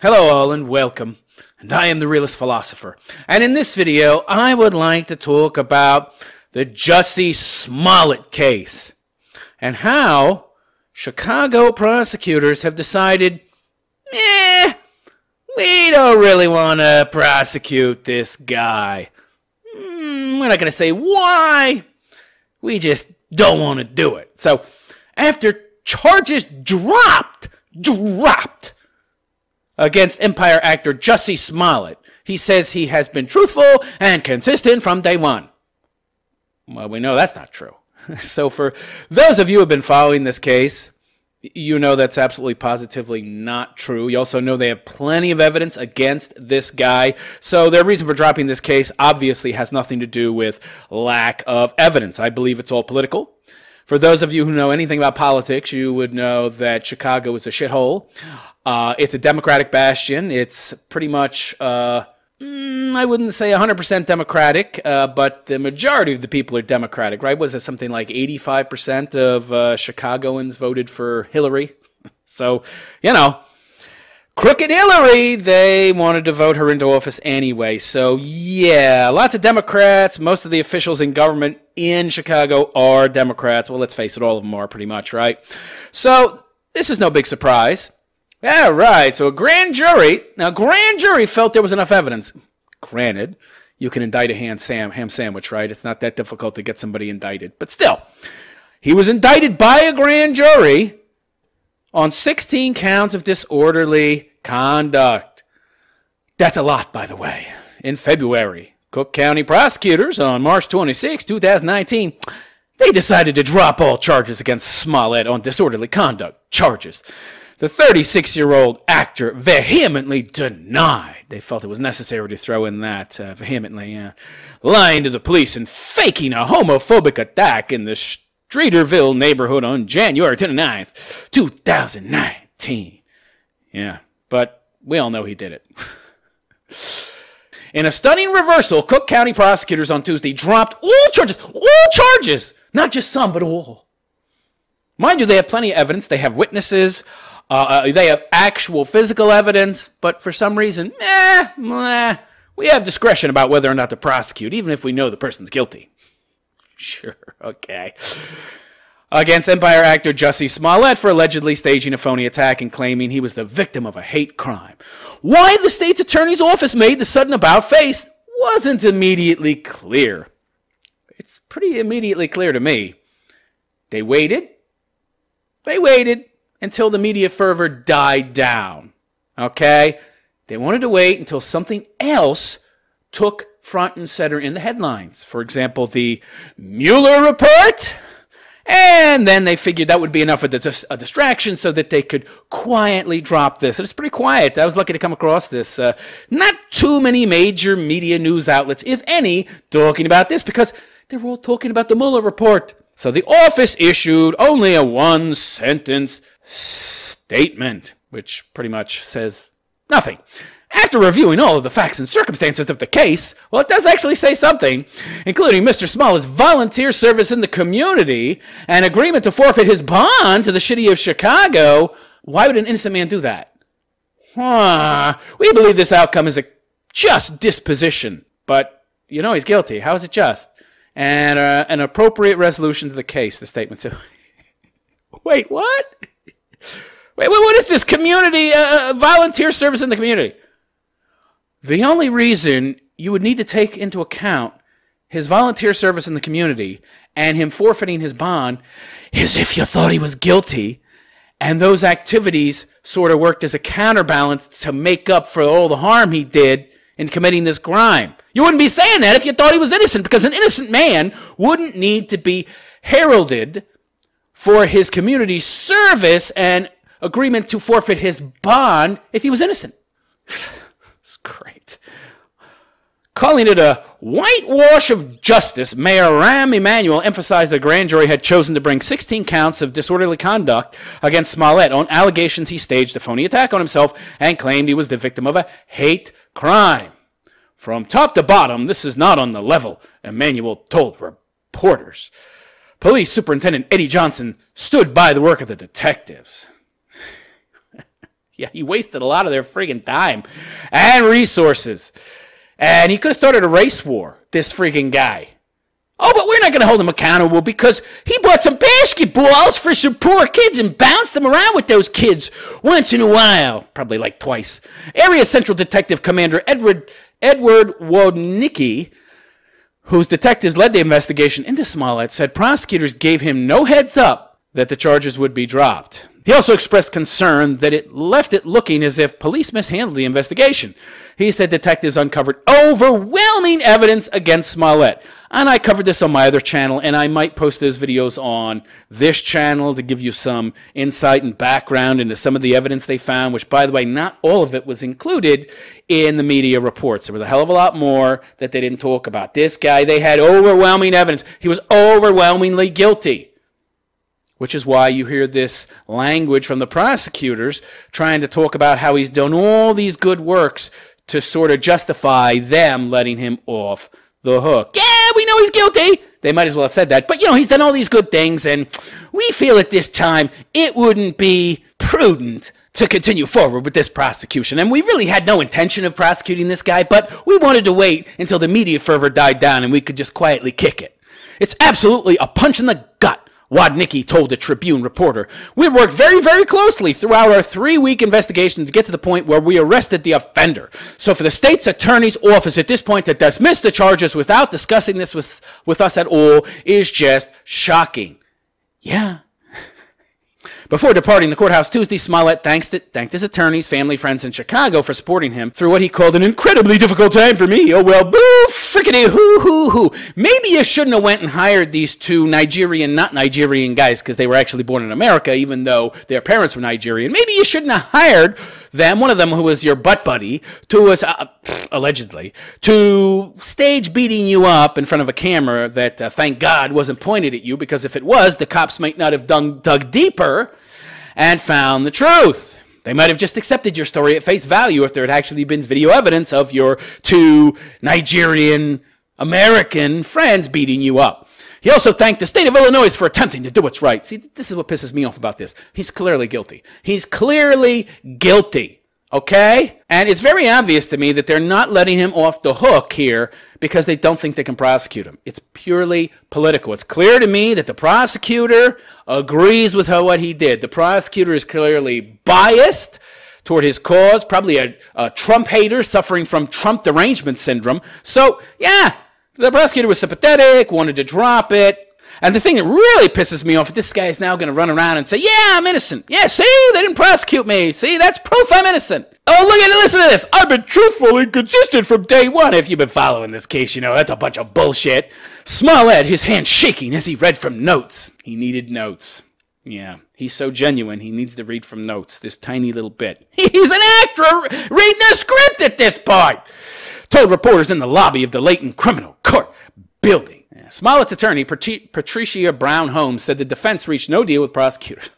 Hello all and welcome, and I am the Realist Philosopher. And in this video, I would like to talk about the Jussie Smollet case and how Chicago prosecutors have decided, we don't really want to prosecute this guy. We're not going to say why, we just don't want to do it. So, after charges dropped against Empire actor Jussie Smollet, he says he has been truthful and consistent from day one. Well, we know that's not true. So for those of you who have been following this case, you know that's absolutely positively not true. You also know they have plenty of evidence against this guy. So their reason for dropping this case obviously has nothing to do with lack of evidence. I believe it's all political. For those of you who know anything about politics, you would know that Chicago is a shithole. It's a Democratic bastion. It's pretty much, I wouldn't say 100% Democratic, but the majority of the people are Democratic, right? Was it something like 85% of Chicagoans voted for Hillary? So, you know, crooked Hillary, they wanted to vote her into office anyway. So, yeah, lots of Democrats. Most of the officials in government in Chicago are Democrats. Well, let's face it, all of them are pretty much, right? So, this is no big surprise. Yeah, right. So a grand jury felt there was enough evidence. Granted, you can indict a ham sandwich, right? It's not that difficult to get somebody indicted. But still, he was indicted by a grand jury on 16 counts of disorderly conduct. That's a lot, by the way. In February, Cook County prosecutors on March 26, 2019, they decided to drop all charges against Smollet on disorderly conduct charges. The 36-year-old actor vehemently denied. They felt it was necessary to throw in that vehemently, lying to the police and faking a homophobic attack in the Streeterville neighborhood on January 29th, 2019. Yeah, but we all know he did it. In a stunning reversal, Cook County prosecutors on Tuesday dropped all charges, not just some, but all. Mind you, they have plenty of evidence. They have witnesses. They have actual physical evidence, but for some reason, we have discretion about whether or not to prosecute, even if we know the person's guilty. Sure, okay. Against Empire actor Jussie Smollet for allegedly staging a phony attack and claiming he was the victim of a hate crime. Why the state's attorney's office made the sudden about-face wasn't immediately clear. It's pretty immediately clear to me. They waited until the media fervor died down, okay? They wanted to wait until something else took front and center in the headlines. For example, the Mueller report, and then they figured that would be enough of a distraction so that they could quietly drop this. And it's pretty quiet. I was lucky to come across this. Not too many major media news outlets, if any, talking about this because they were all talking about the Mueller report. So the office issued only a one-sentence statement, which pretty much says nothing. After reviewing all of the facts and circumstances of the case, well, it does actually say something, including Mr. Smollett's volunteer service in the community and agreement to forfeit his bond to the city of Chicago. Why would an innocent man do that? We believe this outcome is a just disposition, but you know he's guilty. How is it just? And an appropriate resolution to the case, the statement said. Wait, what? Wait, what is this community, volunteer service in the community? The only reason you would need to take into account his volunteer service in the community and him forfeiting his bond is if you thought he was guilty and those activities sort of worked as a counterbalance to make up for all the harm he did in committing this crime. You wouldn't be saying that if you thought he was innocent, because an innocent man wouldn't need to be heralded for his community service and agreement to forfeit his bond if he was innocent. It's great. Calling it a whitewash of justice, Mayor Rahm Emanuel emphasized the grand jury had chosen to bring 16 counts of disorderly conduct against Smollet on allegations he staged a phony attack on himself and claimed he was the victim of a hate crime. From top to bottom, this is not on the level, Emanuel told reporters. Police Superintendent Eddie Johnson stood by the work of the detectives. Yeah, he wasted a lot of their friggin' time and resources. And he could have started a race war, this friggin' guy. Oh, but we're not going to hold him accountable because he bought some basketballs for some poor kids and bounced them around with those kids once in a while. Probably like twice. Area Central Detective Commander Edward Wodnicki, whose detectives led the investigation into Smollet, said prosecutors gave him no heads up that the charges would be dropped. He also expressed concern that it left it looking as if police mishandled the investigation. He said detectives uncovered overwhelming evidence against Smollet. And I covered this on my other channel, and I might post those videos on this channel to give you some insight and background into some of the evidence they found, which, by the way, not all of it was included in the media reports. There was a hell of a lot more that they didn't talk about. This guy, they had overwhelming evidence. He was overwhelmingly guilty, which is why you hear this language from the prosecutors trying to talk about how he's done all these good works to sort of justify them letting him off the hook. Yeah, we know he's guilty. They might as well have said that. But, he's done all these good things, and we feel at this time it wouldn't be prudent to continue forward with this prosecution. And we really had no intention of prosecuting this guy, but we wanted to wait until the media fervor died down and we could just quietly kick it. It's absolutely a punch in the gut, Wodnicki told the Tribune reporter. We worked very, very closely throughout our 3-week investigation to get to the point where we arrested the offender. So for the state's attorney's office at this point to dismiss the charges without discussing this with us at all is just shocking. Yeah. Before departing the courthouse Tuesday, Smollet thanked his attorneys, family, friends in Chicago for supporting him through what he called an incredibly difficult time for me. Oh, well, boo, frickety, hoo. Maybe you shouldn't have went and hired these two Nigerian, not Nigerian guys because they were actually born in America, even though their parents were Nigerian. Maybe you shouldn't have hired them, one of them who was your butt buddy, allegedly, to stage beating you up in front of a camera that, thank God, wasn't pointed at you, because if it was, the cops might not have dug deeper and found the truth. They might have just accepted your story at face value if there had actually been video evidence of your two Nigerian American friends beating you up. He also thanked the state of Illinois for attempting to do what's right. See, this is what pisses me off about this. He's clearly guilty. He's clearly guilty, okay? And it's very obvious to me that they're not letting him off the hook here because they don't think they can prosecute him. It's purely political. It's clear to me that the prosecutor agrees with what he did. The prosecutor is clearly biased toward his cause, probably a Trump hater suffering from Trump derangement syndrome. So, yeah, the prosecutor was sympathetic, wanted to drop it. And the thing that really pisses me off, this guy is now going to run around and say, yeah, I'm innocent. Yeah, see, they didn't prosecute me. See, that's proof I'm innocent. Oh, look at it, listen to this. I've been truthful and consistent from day one. If you've been following this case, you know that's a bunch of bullshit. Smollet, his hand shaking as he read from notes. He needed notes. Yeah, he's so genuine, he needs to read from notes, this tiny little bit. He's an actor reading a script at this point, told reporters in the lobby of the Layton Criminal Court building. Smollett's attorney, Patricia Brown Holmes, said the defense reached no deal with prosecutors.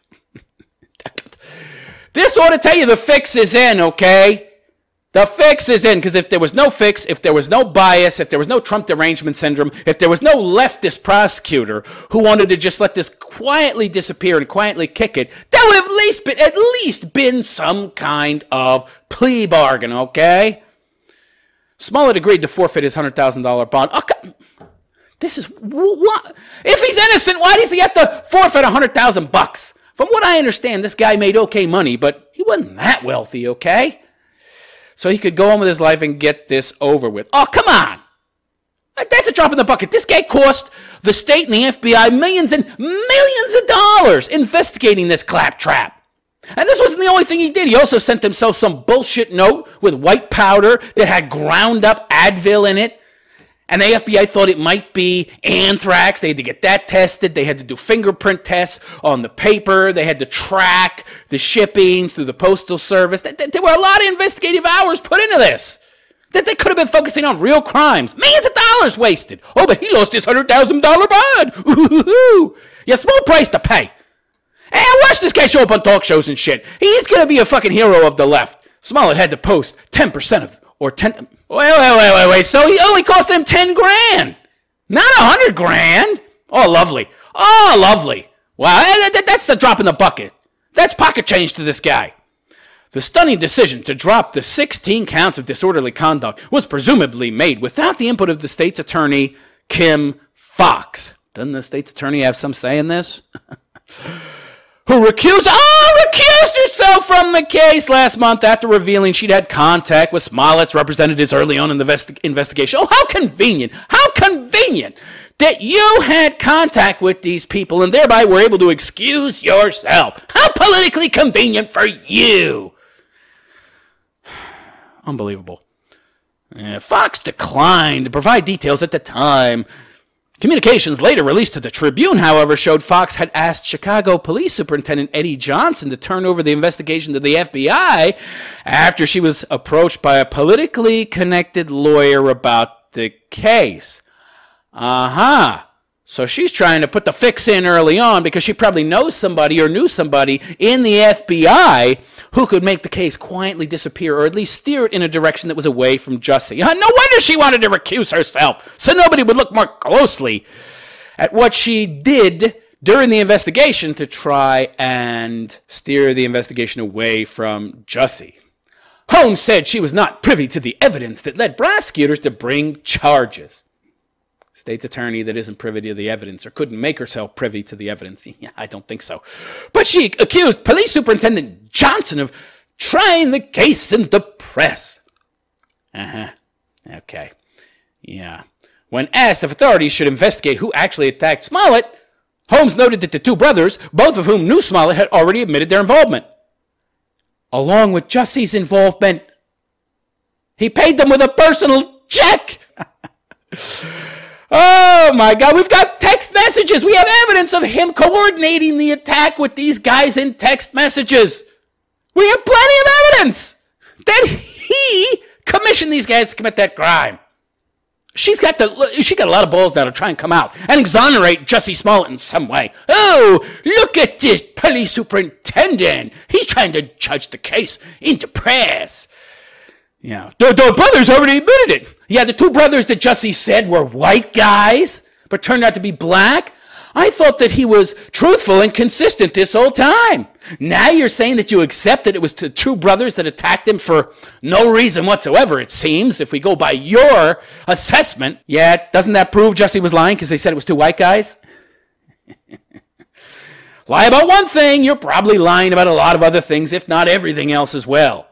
This ought to tell you the fix is in, okay? The fix is in, because if there was no fix, if there was no bias, if there was no Trump derangement syndrome, if there was no leftist prosecutor who wanted to just let this quietly disappear and quietly kick it, that would have at least been some kind of plea bargain, okay? Smollet agreed to forfeit his $100,000 bond. Okay. This is what? If he's innocent, why does he have to forfeit $100,000? From what I understand, this guy made okay money, but he wasn't that wealthy, okay? So he could go on with his life and get this over with. Oh, come on. That's a drop in the bucket. This guy cost the state and the FBI millions and millions of dollars investigating this claptrap. And this wasn't the only thing he did. He also sent himself some bullshit note with white powder that had ground up Advil in it. And the FBI thought it might be anthrax. They had to get that tested. They had to do fingerprint tests on the paper. They had to track the shipping through the Postal Service. There were a lot of investigative hours put into this. That they could have been focusing on real crimes. Millions of dollars wasted. Oh, but he lost his $100,000 bond. Ooh. Yeah, small price to pay. Hey, watch this guy show up on talk shows and shit. He's going to be a fucking hero of the left. Smollet had to post 10% of, or 10... Wait. So he only cost them 10 grand. Not 100 grand. Oh, lovely. Oh, lovely. Wow, that's the drop in the bucket. That's pocket change to this guy. The stunning decision to drop the 16 counts of disorderly conduct was presumably made without the input of the state's attorney, Kim Foxx. Doesn't the state's attorney have some say in this? Who recused herself from the case last month after revealing she'd had contact with Smollett's representatives early on in the investigation. Oh, how convenient! How convenient that you had contact with these people and thereby were able to excuse yourself. How politically convenient for you! Unbelievable. Fox declined to provide details at the time. Communications later released to the Tribune, however, showed Fox had asked Chicago Police Superintendent Eddie Johnson to turn over the investigation to the FBI after she was approached by a politically connected lawyer about the case. So she's trying to put the fix in early on because she probably knows somebody or knew somebody in the FBI who could make the case quietly disappear or at least steer it in a direction that was away from Jussie. No wonder she wanted to recuse herself, so nobody would look more closely at what she did during the investigation to try and steer the investigation away from Jussie. Holmes said she was not privy to the evidence that led prosecutors to bring charges. State's attorney that isn't privy to the evidence or couldn't make herself privy to the evidence. Yeah, I don't think so. But she accused Police Superintendent Johnson of trying the case in the press. Okay. Yeah. When asked if authorities should investigate who actually attacked Smollet, Holmes noted that the two brothers, both of whom knew Smollet, had already admitted their involvement. Along with Jussie's involvement, he paid them with a personal check. Oh, my God. We've got text messages. We have evidence of him coordinating the attack with these guys in text messages. We have plenty of evidence that he commissioned these guys to commit that crime. She got a lot of balls now to try and come out and exonerate Jussie Smollet in some way. Oh, look at this police superintendent. He's trying to judge the case into press. Yeah, the brothers already admitted it. Yeah, the two brothers that Jussie said were white guys, but turned out to be black. I thought that he was truthful and consistent this whole time. Now you're saying that you accept that it was the two brothers that attacked him for no reason whatsoever, it seems, if we go by your assessment. Yeah, doesn't that prove Jussie was lying because they said it was two white guys? Lie about one thing, you're probably lying about a lot of other things, if not everything else as well.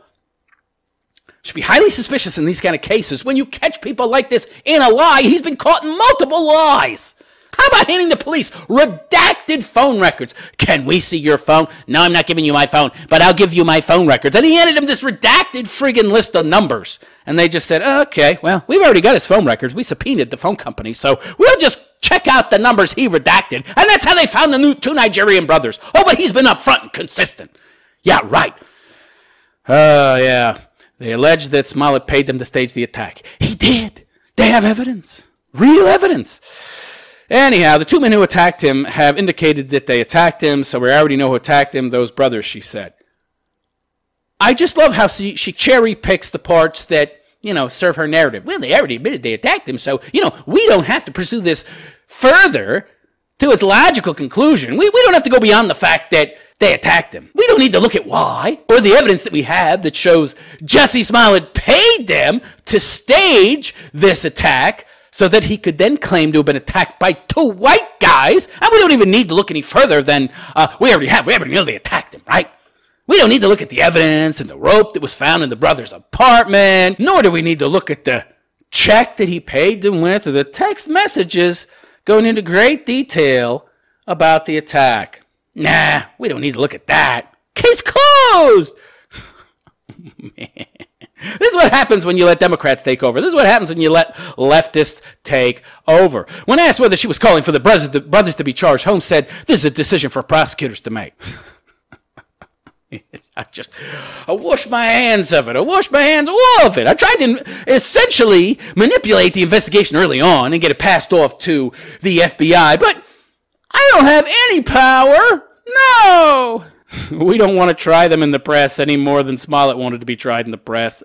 Should be highly suspicious in these kind of cases. When you catch people like this in a lie, he's been caught in multiple lies. How about handing the police redacted phone records? Can we see your phone? No, I'm not giving you my phone, but I'll give you my phone records. And he handed them this redacted friggin' list of numbers. And they just said, okay, well, we've already got his phone records. We subpoenaed the phone company, so we'll just check out the numbers he redacted. And that's how they found the two Nigerian brothers. Oh, but he's been upfront and consistent. Yeah, right. Yeah. They alleged that Smollet paid them to stage the attack. He did. They have evidence. Real evidence. Anyhow, the two men who attacked him have indicated that they attacked him, so we already know who attacked him, those brothers, she said. I just love how she cherry picks the parts that, serve her narrative. Well, they already admitted they attacked him, so, we don't have to pursue this further to its logical conclusion. We don't have to go beyond the fact that they attacked him. We don't need to look at why, or the evidence that we have that shows Jussie Smollet paid them to stage this attack so that he could then claim to have been attacked by two white guys. And we don't even need to look any further than we already know they attacked him, right? We don't need to look at the evidence and the rope that was found in the brother's apartment, nor do we need to look at the check that he paid them with or the text messages going into great detail about the attack. Nah, we don't need to look at that. Case closed! Man. This is what happens when you let Democrats take over. This is what happens when you let leftists take over. When asked whether she was calling for the brothers to be charged, Holmes said, this is a decision for prosecutors to make. I wash my hands of it. I wash my hands all of it. I tried to essentially manipulate the investigation early on and get it passed off to the FBI, but I don't have any power. No. We don't want to try them in the press any more than Smollet wanted to be tried in the press.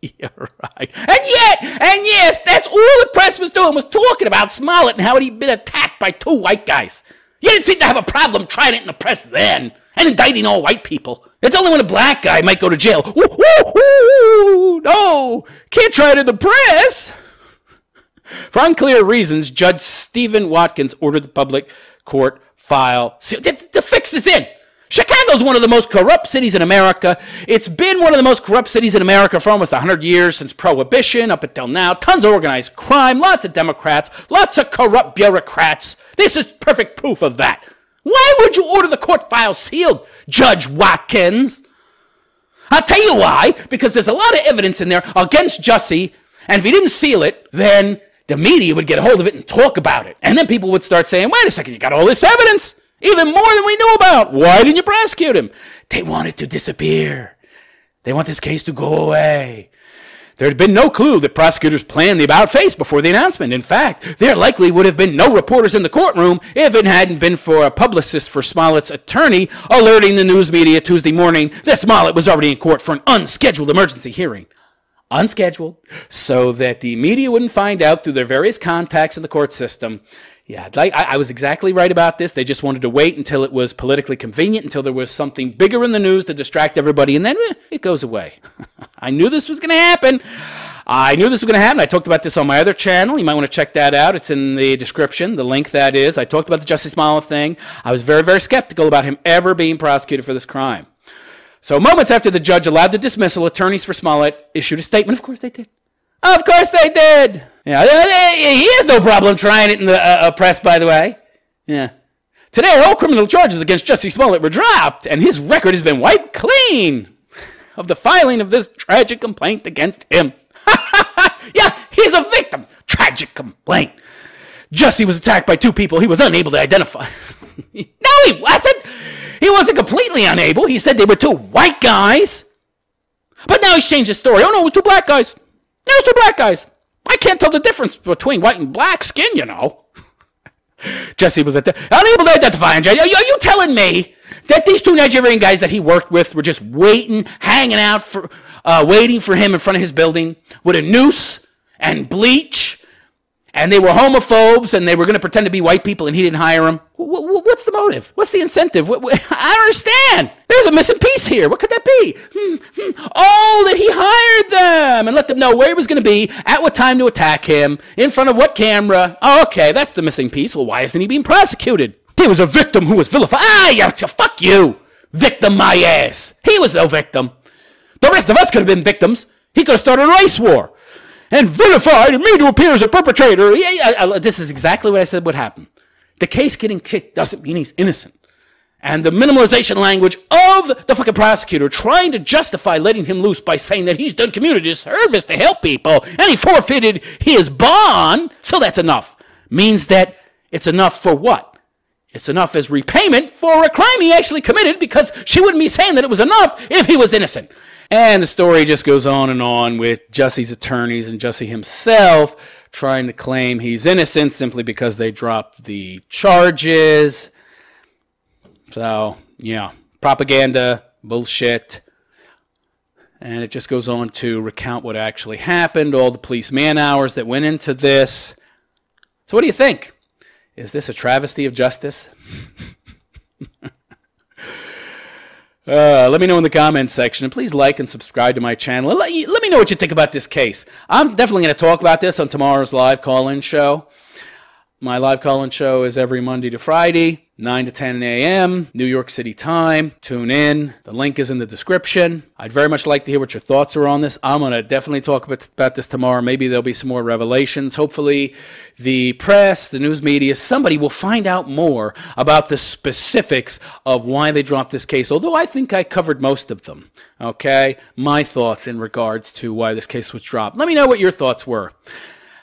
Yeah, right. And yes, that's all the press was doing, was talking about Smollet and how he'd been attacked by two white guys. You didn't seem to have a problem trying it in the press then and indicting all white people. It's only when a black guy might go to jail. Woo-hoo-hoo! No, can't try it in the press. For unclear reasons, Judge Stephen Watkins ordered the public court file. The fix is in. Chicago's one of the most corrupt cities in America. It's been one of the most corrupt cities in America for almost 100 years, since Prohibition up until now. Tons of organized crime, lots of Democrats, lots of corrupt bureaucrats. This is perfect proof of that. Why would you order the court file sealed, Judge Watkins? I'll tell you why. Because there's a lot of evidence in there against Jussie, and if he didn't seal it, then the media would get a hold of it and talk about it. And then people would start saying, wait a second, you got all this evidence. Even more than we knew about. Why didn't you prosecute him? They want it to disappear. They want this case to go away. There had been no clue that prosecutors planned the about-face before the announcement. In fact, there likely would have been no reporters in the courtroom if it hadn't been for a publicist for Smollett's attorney alerting the news media Tuesday morning that Smollet was already in court for an unscheduled emergency hearing. Unscheduled, so that the media wouldn't find out through their various contacts in the court system. Yeah, I was exactly right about this. They just wanted to wait until it was politically convenient, until there was something bigger in the news to distract everybody, and then it goes away. I knew this was going to happen. I talked about this on my other channel. You might want to check that out. It's in the description, the link that is. I talked about the Jussie Smollet thing. I was very, very skeptical about him ever being prosecuted for this crime. So moments after the judge allowed the dismissal, attorneys for Smollet issued a statement. Of course they did. Of course they did. Yeah, he has no problem trying it in the press, by the way. Yeah. Today, all criminal charges against Jussie Smollet were dropped, and his record has been wiped clean of the filing of this tragic complaint against him. Yeah, he's a victim. Tragic complaint. Jussie was attacked by two people he was unable to identify. No, he wasn't. He wasn't completely unable. He said they were two white guys. But now he's changed his story. Oh, no, it was two black guys. It was two black guys. I can't tell the difference between white and black skin, you know. Jussie was unable to identify him. Are you telling me that these two Nigerian guys that he worked with were just waiting, hanging out, waiting for him in front of his building with a noose and bleach, and they were homophobes, and they were going to pretend to be white people, and he didn't hire them? What's the motive? What's the incentive? I don't understand. There's a missing piece here. What could that be? Oh, that he hired them and let them know where he was going to be, at what time to attack him, in front of what camera. Oh, okay, that's the missing piece. Well, why isn't he being prosecuted? He was a victim who was vilified. Yeah, fuck you. Victim my ass. He was no victim. The rest of us could have been victims. He could have started a race war and vilified me to appear as a perpetrator. This is exactly what I said would happen. The case getting kicked doesn't mean he's innocent. And the minimalization language of the fucking prosecutor trying to justify letting him loose by saying that he's done community service to help people and he forfeited his bond, so that's enough. Means that it's enough for what? It's enough as repayment for a crime he actually committed, because she wouldn't be saying that it was enough if he was innocent. And the story just goes on with Jussie's attorneys and Jussie himself trying to claim he's innocent simply because they dropped the charges. So, yeah, propaganda, bullshit. And it just goes on to recount what actually happened, all the police man-hours that went into this. So what do you think? Is this a travesty of justice? Let me know in the comments section, and please like and subscribe to my channel. Let me know what you think about this case. I'm definitely going to talk about this on tomorrow's live call-in show. My live call-in show is every Monday to Friday, 9 to 10 a.m., New York City time. Tune in. The link is in the description. I'd very much like to hear what your thoughts are on this. I'm going to definitely talk about this tomorrow. Maybe there'll be some more revelations. Hopefully, the press, the news media, somebody will find out more about the specifics of why they dropped this case, although I think I covered most of them. Okay? My thoughts in regards to why this case was dropped. Let me know what your thoughts were.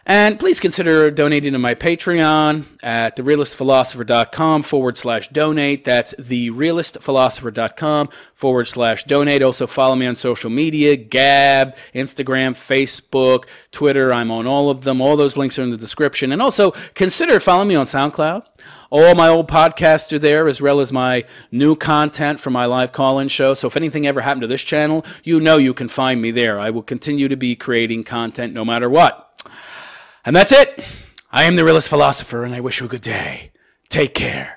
And please consider donating to my Patreon at therealistphilosopher.com/donate. That's therealistphilosopher.com/donate. Also follow me on social media, Gab, Instagram, Facebook, Twitter. I'm on all of them. All those links are in the description. And also consider following me on SoundCloud. All my old podcasts are there, as well as my new content for my live call-in show. So if anything ever happened to this channel, you know you can find me there. I will continue to be creating content no matter what. And that's it. I am the Realist Philosopher, and I wish you a good day. Take care.